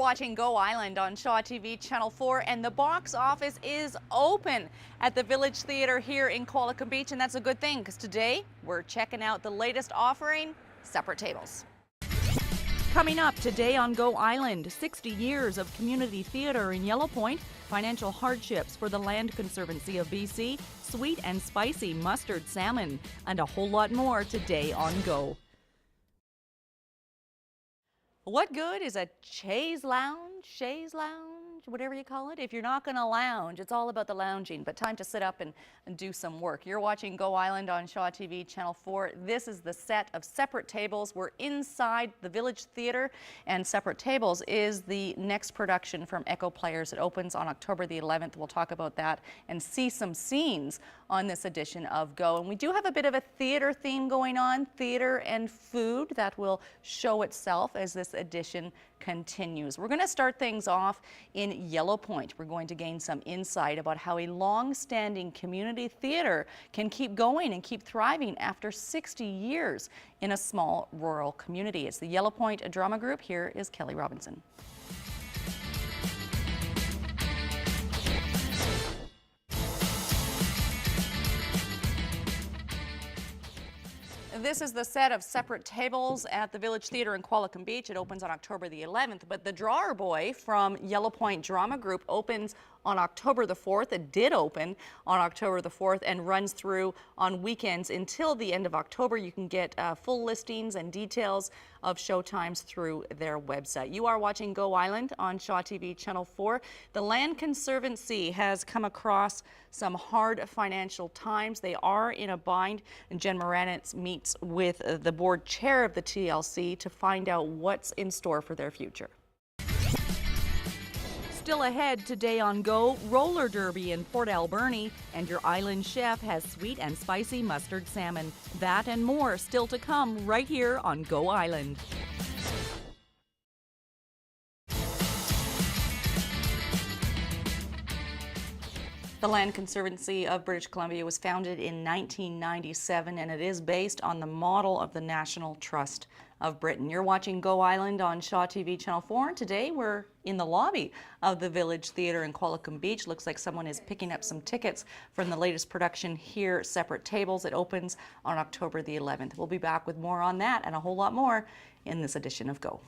watching Go Island on Shaw TV Channel 4, and the box office is open at the Village Theatre here in Qualicum Beach, and that's a good thing because today we're checking out the latest offering, Separate Tables. Coming up today on Go Island, 60 years of community theatre in Yellow Point, financial hardships for the Land Conservancy of BC, sweet and spicy mustard salmon, and a whole lot more today on Go. What good is a chaise lounge, whatever you call it, if you're not going to lounge? It's all about the lounging, but time to sit up and do some work. You're watching Go Island on Shaw TV Channel 4. This is the set of Separate Tables. We're inside the Village Theatre, and Separate Tables is the next production from Echo Players. It opens on October the 11th. We'll talk about that and see some scenes on this edition of Go. And we do have a bit of a theatre theme going on, theatre and food, that will show itself as this edition continues. We're going to start things off in Yellow Point. We're going to gain some insight about how a long-standing community theatre can keep going and keep thriving after 60 years in a small rural community. It's the Yellow Point Drama Group. Here is Kelly Robinson. This is the set of Separate Tables at the Village Theatre in Qualicum Beach. It opens on October the 11th, but the Drawer Boy from Yellow Point Drama Group opens on October the 4th. It did open on October the 4th and runs through on weekends until the end of October. You can get full listings and details of showtimes through their website. You are watching Go Island on Shaw TV Channel 4. The Land Conservancy has come across some hard financial times. They are in a bind, and Jen Moranitz meets with the board chair of the TLC to find out what's in store for their future. Still ahead today on Go, roller derby in Port Alberni, and your island chef has sweet and spicy mustard salmon. That and more still to come right here on Go Island. The Land Conservancy of British Columbia was founded in 1997, and it is based on the model of the National Trust of Britain. You're watching Go Island on Shaw TV Channel 4, and today we're in the lobby of the Village Theatre in Qualicum Beach. Looks like someone is picking up some tickets from the latest production here, Separate Tables. It opens on October the 11th. We'll be back with more on that and a whole lot more in this edition of Go.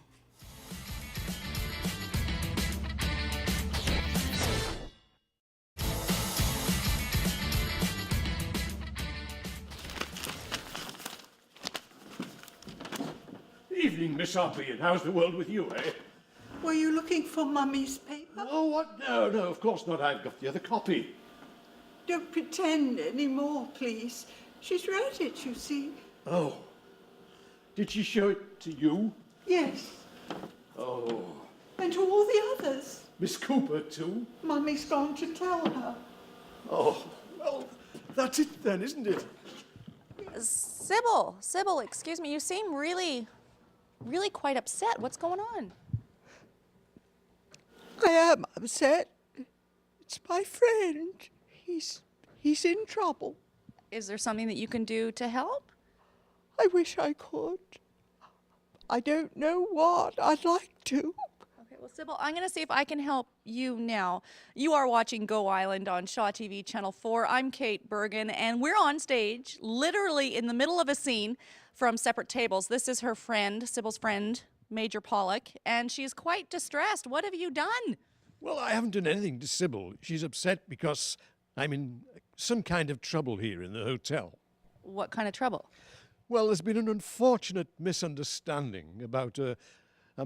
Evening, Miss Harpy, and how's the world with you, eh? Were you looking for Mummy's paper? Oh, what? No, of course not. I've got the other copy. Don't pretend anymore, please. She's read it, you see. Oh. Did she show it to you? Yes. Oh. And to all the others. Miss Cooper, too? Mummy's gone to tell her. Oh, well, that's it then, isn't it? Sybil, excuse me, you seem really quite upset. What's going on? I am upset. It's my friend. He's in trouble. Is there something that you can do to help? I wish I could. I don't know what. I'd like to. Okay, well, Sybil, I'm going to see if I can help you now. You are watching Go Island on Shaw TV Channel 4. I'm Kate Bergen, and we're on stage, literally in the middle of a scene from Separate Tables. This is her friend, Sybil's friend, Major Pollock, and she's quite distressed. What have you done? Well, I haven't done anything to Sybil. She's upset because I'm in some kind of trouble here in the hotel. What kind of trouble? Well, there's been an unfortunate misunderstanding about a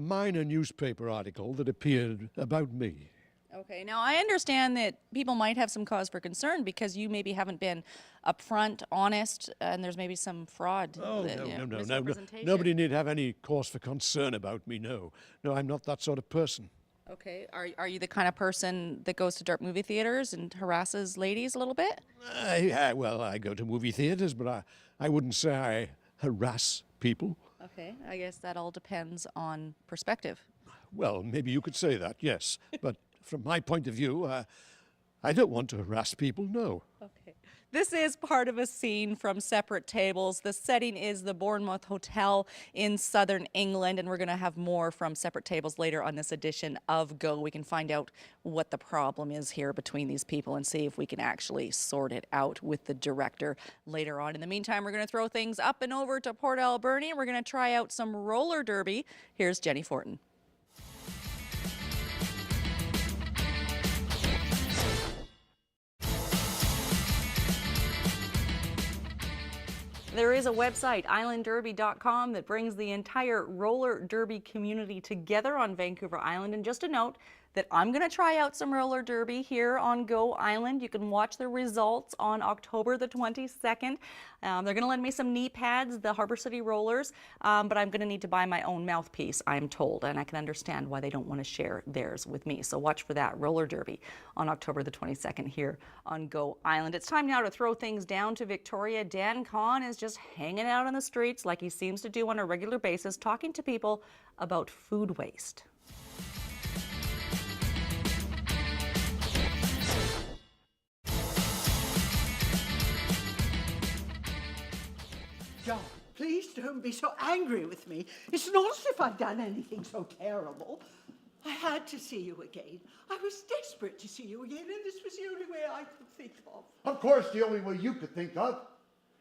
minor newspaper article that appeared about me. Okay, now I understand that people might have some cause for concern because you maybe haven't been upfront, honest, and there's maybe some fraud. Oh, no. Misrepresentation. Nobody need have any cause for concern about me, no. No, I'm not that sort of person. Okay, are you the kind of person that goes to dark movie theaters and harasses ladies a little bit? Well, I go to movie theaters, but I wouldn't say I harass people. Okay, I guess that all depends on perspective. Well, maybe you could say that, yes. But from my point of view, I don't want to harass people, no. Okay. This is part of a scene from Separate Tables. The setting is the Bournemouth Hotel in southern England, and we're going to have more from Separate Tables later on this edition of Go. We can find out what the problem is here between these people and see if we can actually sort it out with the director later on. In the meantime, we're going to throw things up and over to Port Alberni, and we're going to try out some roller derby. Here's Jenny Fortin. There is a website, islandderby.com, that brings the entire roller derby community together on Vancouver Island. And just a note that I'm going to try out some roller derby here on Go Island. You can watch the results on October the 22nd. They're going to lend me some knee pads, the Harbor City Rollers, but I'm going to need to buy my own mouthpiece, I'm told, and I can understand why they don't want to share theirs with me. So watch for that roller derby on October the 22nd here on Go Island. It's time now to throw things down to Victoria. Dan Kahn is just hanging out on the streets like he seems to do on a regular basis, talking to people about food waste. John, please don't be so angry with me. It's not as if I've done anything so terrible. I had to see you again. I was desperate to see you again, and this was the only way I could think of. Of course, the only way you could think of.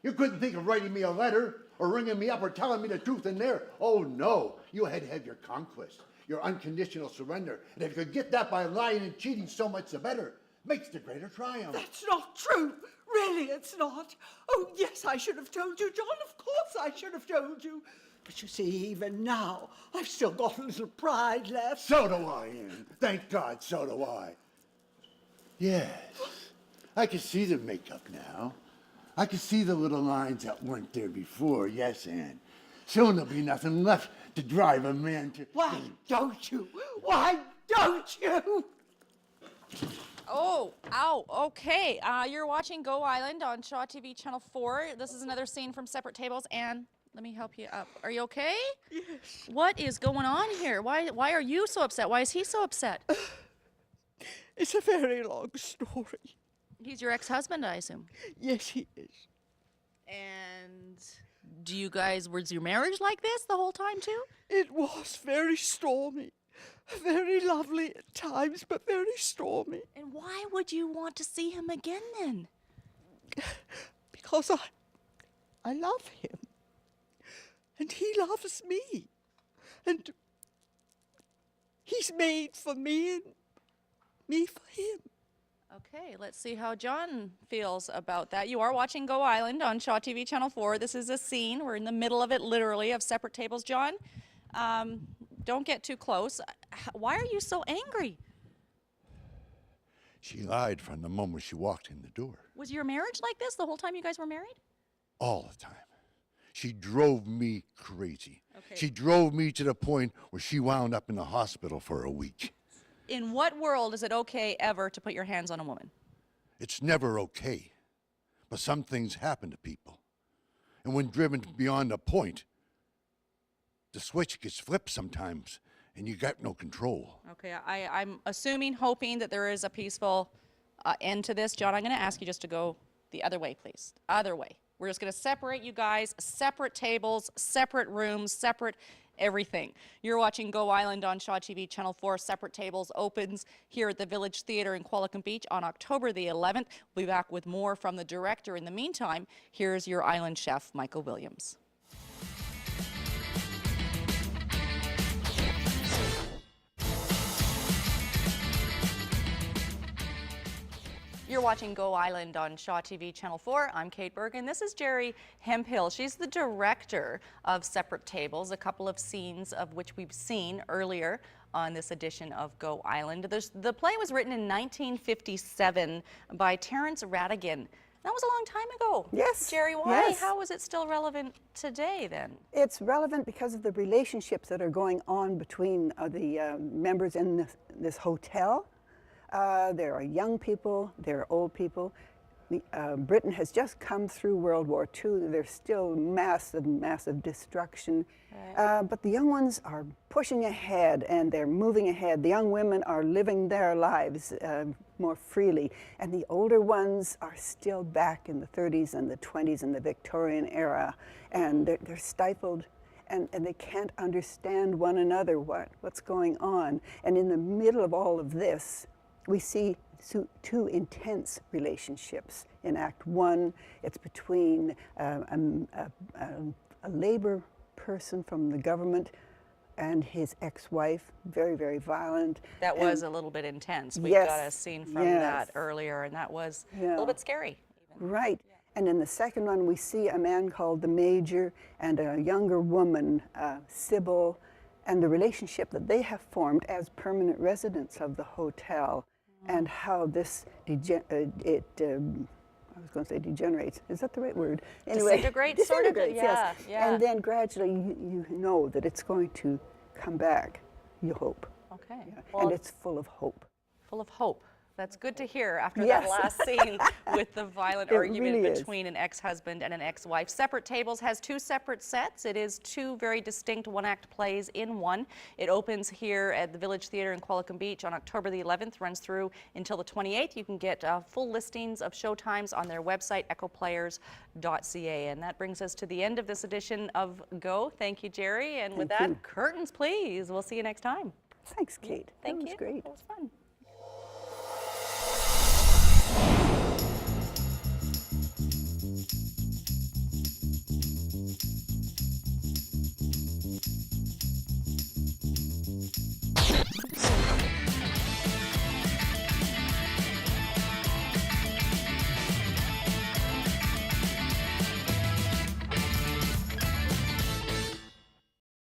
You couldn't think of writing me a letter or ringing me up or telling me the truth in there. Oh, no. You had to have your conquest, your unconditional surrender. And if you could get that by lying and cheating, so much the better. Makes the greater triumph. That's not true. Really, it's not. Oh, yes, I should have told you, John. Of course I should have told you. But you see, even now, I've still got a little pride left. So do I, Anne. Thank God, so do I. Yes, I can see the makeup now. I can see the little lines that weren't there before. Yes, Anne. Soon there'll be nothing left to drive a man to... Why don't you? Why don't you? Oh, ow, okay. You're watching Go Island on Shaw TV Channel 4. This is another scene from Separate Tables. Anne, let me help you up. Are you okay? Yes. What is going on here? Why are you so upset? Why is he so upset? It's a very long story. He's your ex-husband, I assume. Yes, he is. And was your marriage like this the whole time too? It was very stormy. Very lovely at times, but very stormy. And why would you want to see him again then? Because I love him. And he loves me. And he's made for me and me for him. Okay, let's see how John feels about that. You are watching Go Island on Shaw TV Channel 4. This is a scene. We're in the middle of it, literally, of Separate Tables. John, don't get too close. Why are you so angry? She lied from the moment she walked in the door. Was your marriage like this the whole time you guys were married? All the time. She drove me crazy. Okay. She drove me to the point where she wound up in the hospital for a week. In what world is it okay ever to put your hands on a woman? It's never okay. But some things happen to people. And when driven beyond a point, the switch gets flipped sometimes, and you got no control. Okay, I'm assuming, hoping that there is a peaceful end to this. John, I'm going to ask you just to go the other way, please. Other way. We're just going to separate you guys, separate tables, separate rooms, separate everything. You're watching Go Island on Shaw TV Channel 4. Separate Tables opens here at the Village Theatre in Qualicum Beach on October the 11th. We'll be back with more from the director. In the meantime, here's your island chef, Michael Williams. You're watching Go Island on Shaw TV Channel 4. I'm Kate Bergen. This is Gerri Hemphill. She's the director of Separate Tables, a couple of scenes of which we've seen earlier on this edition of Go Island. The play was written in 1957 by Terence Rattigan. That was a long time ago. Yes. Gerri, why? Yes. How is it still relevant today then? It's relevant because of the relationships that are going on between the members in this hotel. There are young people, there are old people. Britain has just come through World War II. There's still massive, massive destruction. But the young ones are pushing ahead and they're moving ahead. The young women are living their lives more freely. And the older ones are still back in the 30s and the 20s and the Victorian era. And they're stifled and they can't understand one another, what's going on. And in the middle of all of this, we see two intense relationships. In Act 1, it's between a labor person from the government and his ex-wife, very, very violent. That was a little bit intense. We Yes, got a scene from yes. that earlier, and that was a Yeah. little bit scary. Right. And in the second one, we see a man called the Major and a younger woman, Sybil, and the relationship that they have formed as permanent residents of the hotel, and how this I was going to say degenerates. Is that the right word? Anyway, Disintegrates, sort of? disintegrates, Yeah, yes. yeah. And then gradually you know that it's going to come back, you hope. Okay. Yeah. Well, And it's full of hope. full of hope. That's good to hear after Yes. that last scene with the violent It argument really is. between an ex-husband and an ex-wife. Separate Tables has two separate sets. It is two very distinct one-act plays in one. It opens here at the Village Theatre in Qualicum Beach on October the 11th, runs through until the 28th. You can get full listings of showtimes on their website, echoplayers.ca. And that brings us to the end of this edition of Go. Thank you, Gerri. And with Thank that, you. curtains, please. We'll see you next time. Thanks, Kate. Thank That was you. great. That was fun.